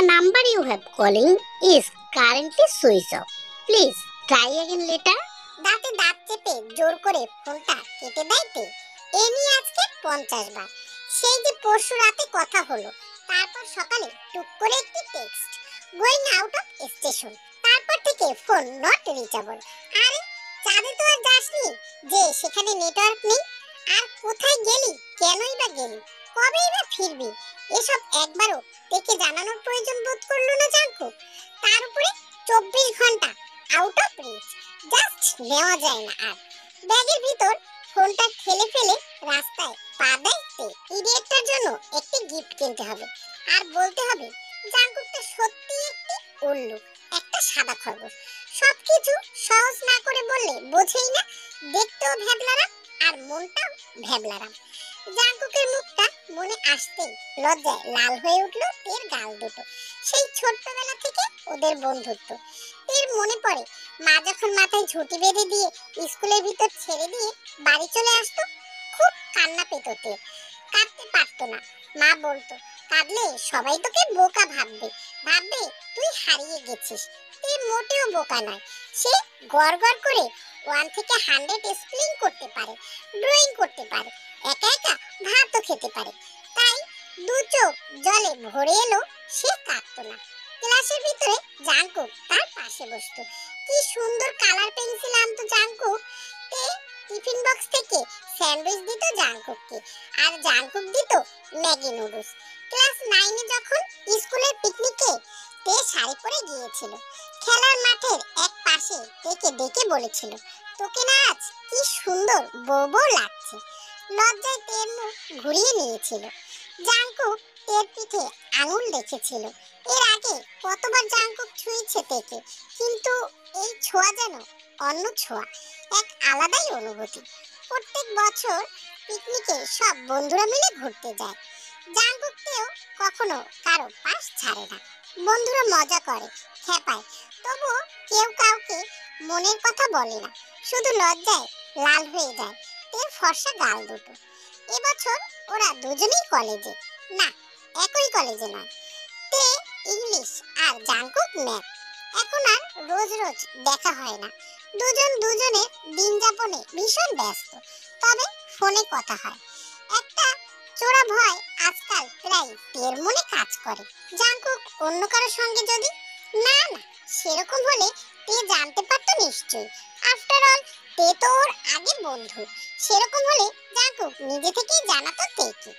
number you have calling is currently switched off. Please try again later. দাঁতে দাঁত চেপে জোর করে ফোনটা কেটে দেয় তে। এ নিয়ে আজকে 50 বার। সেই যে পরশু রাতে কথা হলো, তারপর সকালে টুক করে একটি text, going out of station. তারপর থেকে ফোন নট রিচেবল। আরে চাঁদে তো আর যাসনি যে সেখানে নেটওয়ার্ক নেই? আর কোথায় গেলি, কেনই বা গেলি, কবেই বা ফিরবি? এসব একবারও দেখে জানানোর প্রয়োজন বোধ করলো না জাঙ্কুক। তার উপরে 24 ঘন্টা আউট অফ রিচ, জাস্ট নেওয়া যায় না। আর ব্যাগের ভিতর ফোনটা ঠেলে ফেলে রাস্তায় পা দেয় তে। ইডিয়েটটার জন্য একটি গিফট কিনতে হবে, আর বলতে হবে জাঙ্কুকটা সত্যি একটি উল্লু, একটা সাদা খরগোশ। সবকিছু সহজ না করে বললে বোঝেই না, দেখতেও ভ্যাবলারাম আর মনটাও ভ্যাবলারাম। জাঙ্কুকের মুখটা মনে আসতেই লজ্জায় লাল হয়ে উঠল তের গাল দুটো। সেই ছোট্টবেলা থেকে ওদের বন্ধুত্ব। তের মনে পড়ে মা যখন মাথায় ঝুঁটি বেঁধে দিয়ে স্কুলের ভিতর ছেড়ে দিয়ে বাড়ি চলে আসতো, খুব কান্না পেত তের। কাঁদতে পারতো না। মা বলতো, কাঁদলে সবাই তোকে বোকা ভাববে, ভাববে তুই হারিয়ে গেছিস। তের মোটেও বোকা নয়। সে গড় গড় করে 1 থেকে 100 স্পেলিং করতে পারে, ড্রয়িং করতে পারে, একা একা ভাতও খেতে পারে। তাই দু চোখ জলে ভরে এলো, সে কাঁদতো না। ক্লাসের ভিতরে জাঙ্কুক তার পাশে বসতো। কি সুন্দর কালার পেন্সিল আনতো জাঙ্কুক। তে টিফিন বক্স থেকে স্যান্ডউইচ দিত জাঙ্কুককে, আর জাঙ্কুক দিত ম্যাগি নুডলস। ক্লাস 9 এ যখন স্কুলের পিকনিকে তে শাড়ি পরে গিয়েছিল, খেলার মাঠের এক পাশে তেকে ডেকে বলেছিল, তোকে না আজ কি সুন্দর বউ বউ লাগছে। লজ্জায় তের মুখ ঘুরিয়ে নিয়েছিল। জাঙ্কুক তের পিঠে আঙুল রেখেছিল। এর আগে কতবার জাঙ্কুক ছুঁয়েছে তেকে, কিন্তু এই ছোঁয়া যেন অন্য ছোঁয়া, এক আলাদাই অনুভূতি। প্রত্যেক বছর পিকনিকে সব বন্ধুরা মিলে ঘুরতে যায়। জাঙ্কুককেও কখনো কারো পাশ ছাড়ে না। বন্ধুরা মজা করে, খেপায়, তবুও কেউ কাউকে মনের কথা বলে না। শুধু লজ্জায় লাল হয়ে যায় তের ফর্সা গাল দুটো। এবছর ওরা দুজনেই কলেজে, না একই কলেজে নয়। তে ইংলিশ আর জাঙ্কুক ম্যাথ। এখন আর রোজ রোজ দেখা হয় না। দুজন দুজনের দিন যাপনে ভীষণ ব্যস্ত, তবে ফোনে কথা হয়। একটা চোরা ভয় আজকাল প্রায় তের মনে কাজ করে। জাঙ্কুক অন্য কারোর সঙ্গে যদি, না না, সেরকম হলে তে জানতে পারতো নিশ্চয়ই। আফটার অল তে তো ওর আগে বন্ধু। সেরকম হলে জাঙ্কুক নিজে থেকেই জানাতো তেকে।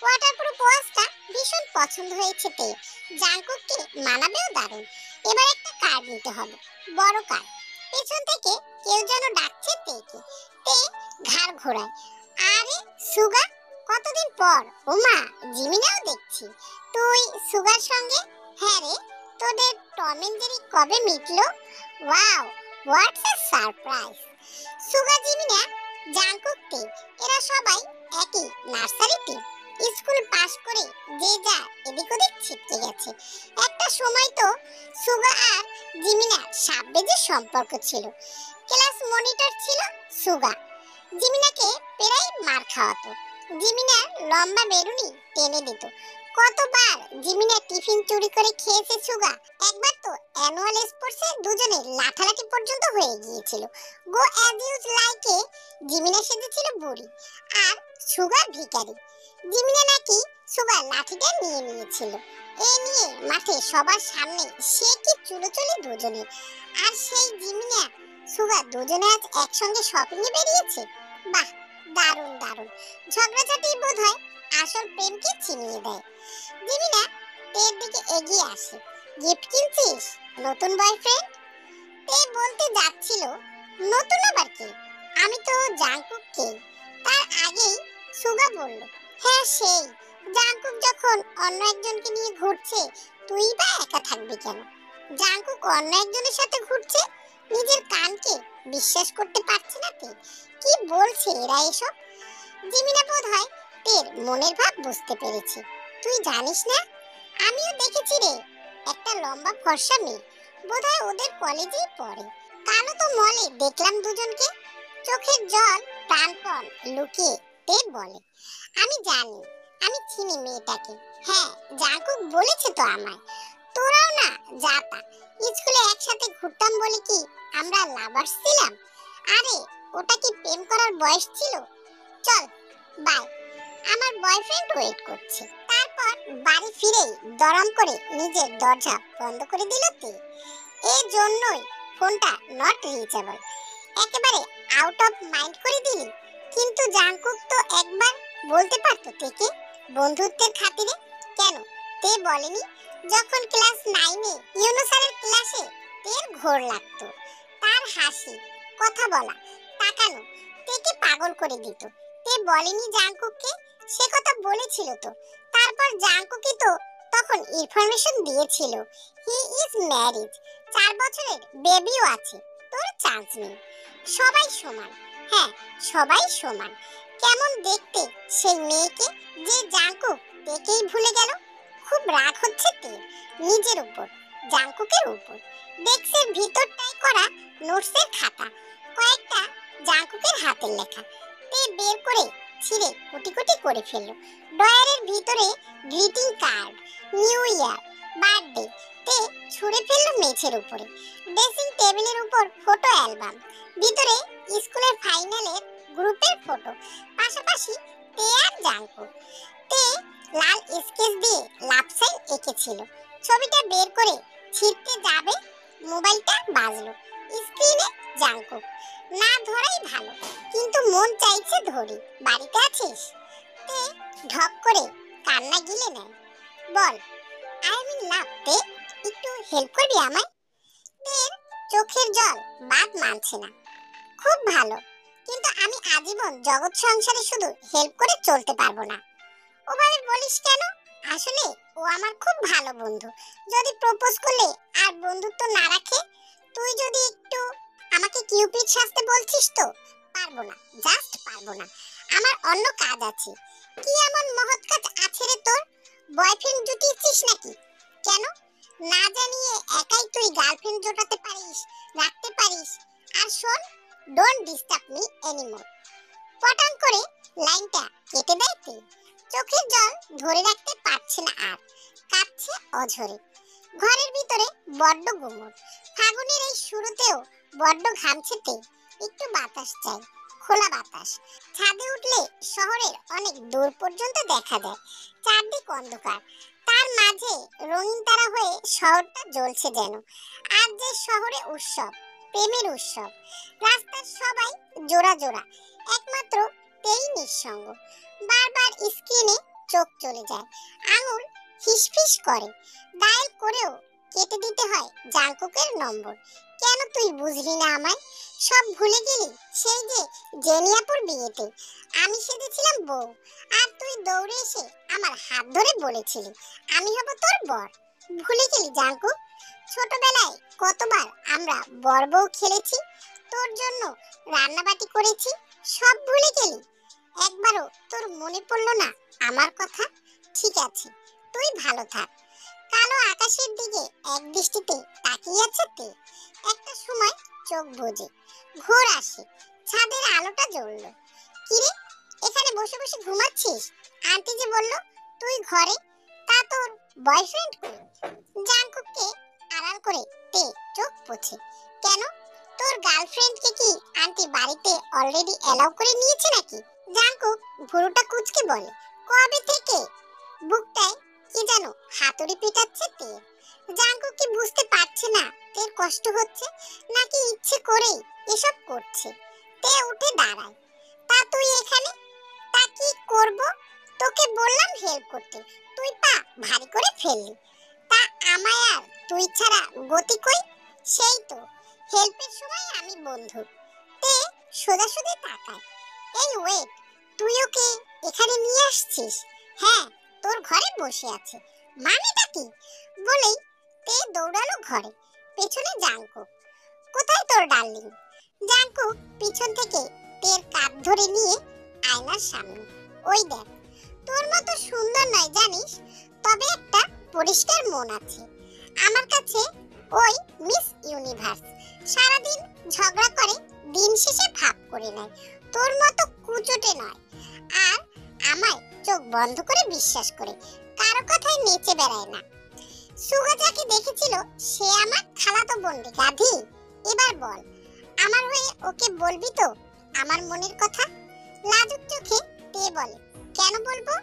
ওয়াটারপ্রুফ ওয়াচটা ভীষণ পছন্দ হয়েছে তে। জাঙ্কুককে মানাবেও দারুণ। এবার একটা কার্ড নিতে হবে, বড় কার্ড। পেছন থেকে কেউ যেন ডাকছে তেকে। তে ঘাড় ঘোরায়, আরে সুগা, কতদিন পর। ওমা, জিমিনাও দেখছি। তুই সুগার সঙ্গে? হ্যাঁ রে, তোদের টম এন্ড জেরি কবে মিটলো? Wow, what's a surprise. সুগা, জিমিনা, জাঙ্কুক, তে, এরা সবাই একই নার্সারিতে। স্কুল পাশ করে যে যা এদিক ওদিক ছিটকে গেছে। একটা সময় তো সুগা আর জিমিনার সাপ বেজের সম্পর্ক ছিল। ক্লাস মনিটর ছিল সুগা। জিমিনাকে প্রায় মার খাওয়াতো। জিমিনার লম্বা বেরুনি টেনে দিত। কতবার জিমিনা টিফিন চুরি করে খেয়েছে সুগা। একবার তো অ্যানুয়াল স্পোর্টসে দুজনে লাঠালাঠি পর্যন্ত হয়ে গিয়েছিল। গো অ্যাজ ইউজ লাইকে জিমিনা সেজেছিল বুড়ি, আর সুগা ভিখারি। জিমিনা নাকি সুগার লাঠিটা নিয়ে নিয়েছিল। এই নিয়ে মাঠে সবার সামনে সে কি চুলোচুলি দুজনের। আর সেই জিমিনা সুগা দুজনে আজ একসঙ্গে শপিং এ বেরিয়েছে। বাহ, দারুণ দারুণ। ঝগড়াঝাটি বোধহয় আসল প্রেমকে চিনিয়ে দেয়। জিমিনা তের দিকে এগিয়ে আসে, গিফট কিনছিস? নতুন বয়ফ্রেন্ড? তে বলতে যাচ্ছিল, নতুন আবার কি? আমি তো জাঙ্কুককে। তার আগেই সুগা বলল, হ্যাঁ সেই। জাঙ্কুক যখন অন্য একজনকে নিয়ে ঘুরছে, তুই বা একা থাকবি কেন? জাঙ্কুক অন্য একজনের সাথে ঘুরছে, নিজের কানকে বিশ্বাস করতে পারছে না তে। কি বলছে এরা এসব? জিমিনা বোধহয় তের মনের ভাব বুঝতে পেরেছে। তুই জানিস না, আমিও দেখেছি রে, একটা লম্বা ফর্সা মেয়ে, বোধহয় ওদের কলেজেই পড়ে। কালও তো মলে দেখলাম দুজনকে। চোখের জল প্রাণপণ লুকিয়ে তে বলে, আমি জানি, আমি চিনি মেয়েটাকে। হ্যাঁ, জাঙ্কুক বলেছে তো আমায়। তো না যা তা, স্কুলে একসাথে ঘুরতাম বলে কি আমরা লাভার্স ছিলাম? আরে ওটা কি প্রেম করার বয়স ছিল? চল বাই, আমার বয়ফ্রেন্ড ওয়েট করছে। তারপর বাড়ি ফিরেই দরম করে নিজের দরজা বন্ধ করে দিল তে। এই জন্যই ফোনটা নট রিচেবল, একেবারে আউট অফ মাইন্ড করে দিলি। কিন্তু জাংকুক তো একবার বলতে পারতো তেকে, বন্ধুত্বের খাতিরে। কেন তে বলেনি? যখন ক্লাস 9-এ ইউনুসারের ক্লাসে তের ঘোর লাগতো, তার হাসি, কথা বলা, তাকানো তেকে পাগল করে দিত। তে বলেনি জাংকুককে? সে কথা বলেছিল তো। তারপর জাংকুকই তো তখন ইনফরমেশন দিয়েছিল হি ইজ ম্যারিড, 4 বছরের বেবিও আছে, তোর চান্স নেই। সবাই সমান, হ্যাঁ সবাই সমান। কেমন দেখতে সেই মেয়েকে যে জাংকুক দেখেই ভুলে গেল। খুব রাগ হচ্ছে তে নিজের উপর, জাংকুকের উপর। ডেস্কের ভিতরটায় করা নোটসের খাতা কয়েকটা জাংকুকের হাতের লেখা তে বের করে ছিঁড়ে কুটি কুটি করে ফেলল। ড্রয়ারের ভিতরে greeting card, new year, birthday তে ছুঁড়ে ফেলল মেঝের উপরে। ড্রেসিং টেবিলের উপর ফটো অ্যালবাম, ভিতরে স্কুলের ফাইনালের গ্রুপের ফটো, পাশাপাশি তে আর জাংকুক। তে লাল স্কেচ দিয়ে লাভ সাইন এঁকেছিল। ছবিটা বের করে ছিঁড়তে যাবে, মোবাইলটা বাজলো। স্ক্রিনে জাংকুক। না ধরাই ভালো, কিন্তু মন চাইছে ধরি। বাড়িতে আছিস? তে ঢক করে কান্না গিলে নেয়। বল, আই এম ইন লাভ তে, একটু হেল্প করবি আমায়? তের চোখের জল বাদ মানছে না। খুব ভালো, কিন্তু আমি আজীবন জগৎ সংসারে শুধু হেল্প করে চলতে পারবো না। ওভাবে বলিস কেন? আসলে ও আমার খুব ভালো বন্ধু। যদি প্রপোজ করলে আর বন্ধুত্ব না রাখে, তুই যদি একটু আমাকে কিউপিড সাজতে বলছিস তো পারবো না, জাস্ট পারবো না। আমার অন্য কাজ আছে। কি এমন মহৎ কাজ আছে রে তোর? বয়ফ্রেন্ড জুটিয়েছিস নাকি? কেন না জানিয়ে একাই তুই গার্লফ্রেন্ড জোটাতে পারিস, রাখতে পারিস? আর শোন, ডোন্ট ডিস্টার্ব মি এনিমোর। পটাং করে লাইনটা কেটে দেয় তে। চোখের জল ধরে রাখতে পারছে না আর, কাঁপছে অঝরে। ঘরের ভিতরে বড্ড গুমট। ফাগুনের এই শুরুতেও বড্ড ঘামছে তে। একটু বাতাস চাই, খোলা বাতাস। ছাদে উঠলে শহরের অনেক দূর পর্যন্ত দেখা যায়। চারদিক অন্ধকার, তার মাঝে রঙিন তারা হয়ে শহরটা জ্বলছে যেন। আজ যে শহরে উৎসব, প্রেমের উৎসব। রাস্তার সবাই জোড়া জোড়া, একমাত্র তেই নিঃসঙ্গ। বারবার স্ক্রিনে চোখ চলে যায়, আঙুল ফিসফিস করে। ডায়াল করেও কেটে দিতে হয় জাংকুকের নম্বর। কেন তুই বুঝলি না আমায়? সব ভুলে গেলি সেই যে জেনিয়াপুর বিয়েতে আমি সেজেছিলাম বউ, আর তুই দৌড়ে এসে আমার হাত ধরে বলেছিলি আমি হব তোর বর। ভুলে গেলি জাংকুক? ছোটবেলায় কতবার আমরা বর বউ খেলেছি, তোর জন্য রান্নাবাটি করেছি, সব ভুলে গেলি? একবারও তোর মনে পড়লো না আমার কথা? ঠিক আছে, তুই ভালো থাক। কালো আকাশের দিকে এক দৃষ্টিতে তাকিয়ে আছে তে। একটা সময় চোখ বুজে ঘোর আসে, ছাদের আলোটা জ্বললো। কিরে, এখানে বসে বসে ঘুমাচ্ছিস? আন্টি যে বললো তুই ঘরে, তা তোর বয়ফ্রেন্ড কই? জাংকুককে আড়াল করে তে চোখ পোছে। কেন, তোর গার্লফ্রেন্ডকে কি আন্টি বাড়িতে অলরেডি অ্যালাউ করে নিয়েছে নাকি? জাংকুক ভুরুটা কুঁচকে বলে। কবে থেকে? বুকটায় কি যেন হাতুড়ি পিটাচ্ছে তে। জাংকুক কি বুঝতে পারছে না তের কষ্ট হচ্ছে, নাকি ইচ্ছে করেই এসব করছে? তে উঠে দাঁড়ায়। তা তুই এখানে? তা কি করব? তোকে বললাম হেল্প করতে, তুই পা ভারী করে ফেললি। তা আমায় আর তুই ছাড়া গতি কই? সেই তো, হেল্পের সময় আমি বন্ধু। তে সোজাসুজি তাকায়। এই ওয়েট, তুই ওকে এখানে নিয়ে আসছিস? হ্যাঁ, তোর ঘরে বসে আছে। মানেটা কি? বলেই তে দৌড়ালো ঘরে। পেছনে জাংকুক। কোথায় তোর ডার্লিং? জাংকুক পিছন থেকে তের কাঁধ ধরে নিয়ে আয়নার সামনে। ওই দেখ, তোর মতো সুন্দর নয় জানিস, তবে একটা পরিষ্কার মন আছে। আমার কাছে ওই মিস ইউনিভার্স। সারাদিন ঝগড়া করে, দিন শেষে ভাব করে নেয়। তোর মতো কুচোটে নয়, আর আমায় চোখ বন্ধ করে বিশ্বাস করে, কারো কথায় নেচে বেড়ায় না। সুগা যাকে দেখেছিল সে আমার খালাতো বোন রে গাধি। এবার বল, আমার হয়ে ওকে বলবি তো আমার মনের কথা? লাজুক চোখে তে বলে, কেন বলবো?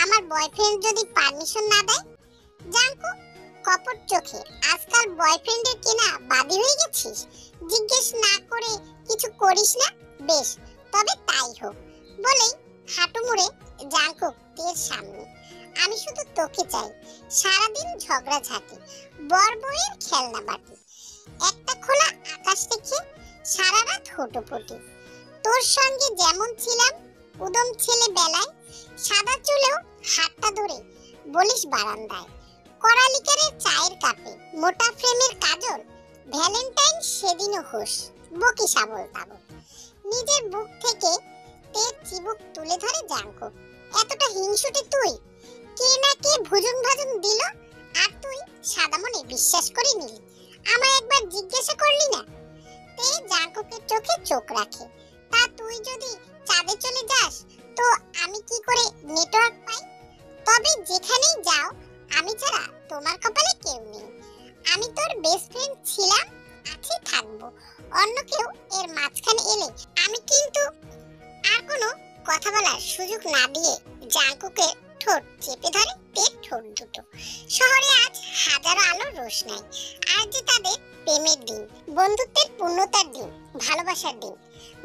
আমার বয়ফ্রেন্ড যদি পারমিশন না দেয়? জাঙ্কুক কপট চোখে, আজকাল বয়ফ্রেন্ডের কিনা বাদী হয়ে গেছিস? জিজ্ঞেস না করে কিছু করিস না? বেশ, তবে তাই হোক বলেই হাঁটু মুড়ে জাঙ্কুক তের সামনে। আমি শুধু তোকে চাই, সারাদিন ঝগড়াঝাটি, বর বউয়ের খেলনা বাটি, একটা খোলা আকাশ দেখে সারা রাত হুটোপুটি। তোর সঙ্গে যেমন ছিলাম উদম ছেলে বেলায়, সাদা চুলেও হাতটা ধরে বলিস বারান্দায়, করালিকারের চায়ের কাপে মোটা ফ্রেমের কাজল, ভ্যালেন্টাইন সেদিনও হোস, বকি সাবল তাবল। নিজের বুক থেকে তের চিবুক তুলে ধরে জাঙ্কুক। এতটা হিংসুটে তুই? কে না কে ভুজুং ভাজুং দিল আর তুই সাদা মনে বিশ্বাস করে নিলি? আমায় একবার জিজ্ঞাসা করলি না? তে জাঙ্কুকের চোখে চোখ রাখে। তা তুই যদি চাঁদে চলে যাস তো আমি কি করে নেটওয়ার্ক পাই? তবে যেখানেই যাও আমি ছাড়া তোমার কপালে কেউ নেই। আমি তোর বেস্ট ফ্রেন্ড ছিলাম, আছি, থাকবো। অন্য কেউ এর মাঝখানে এলে আমি কিন্তু। আর কোনো কথা বলার সুযোগ না দিয়ে জাঙ্কুকের ঠোঁট চেপে ধরে তের ঠোঁট দুটো। শহরে আজ হাজারো আলোর রোশনাই, আজ যে তাদের প্রেমের দিন, বন্ধুত্বের পূর্ণতার দিন, ভালোবাসার দিন।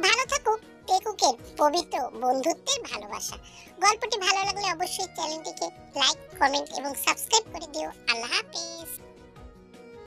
ভালো থাকুক টেকুকের পবিত্র বন্ধুত্বের ভালোবাসা। গল্পটি ভালো লাগলে অবশ্যই চ্যানেলটিকে লাইক, কমেন্ট এবং সাবস্ক্রাইব করে দিও। আল্লাহ হাফেজ।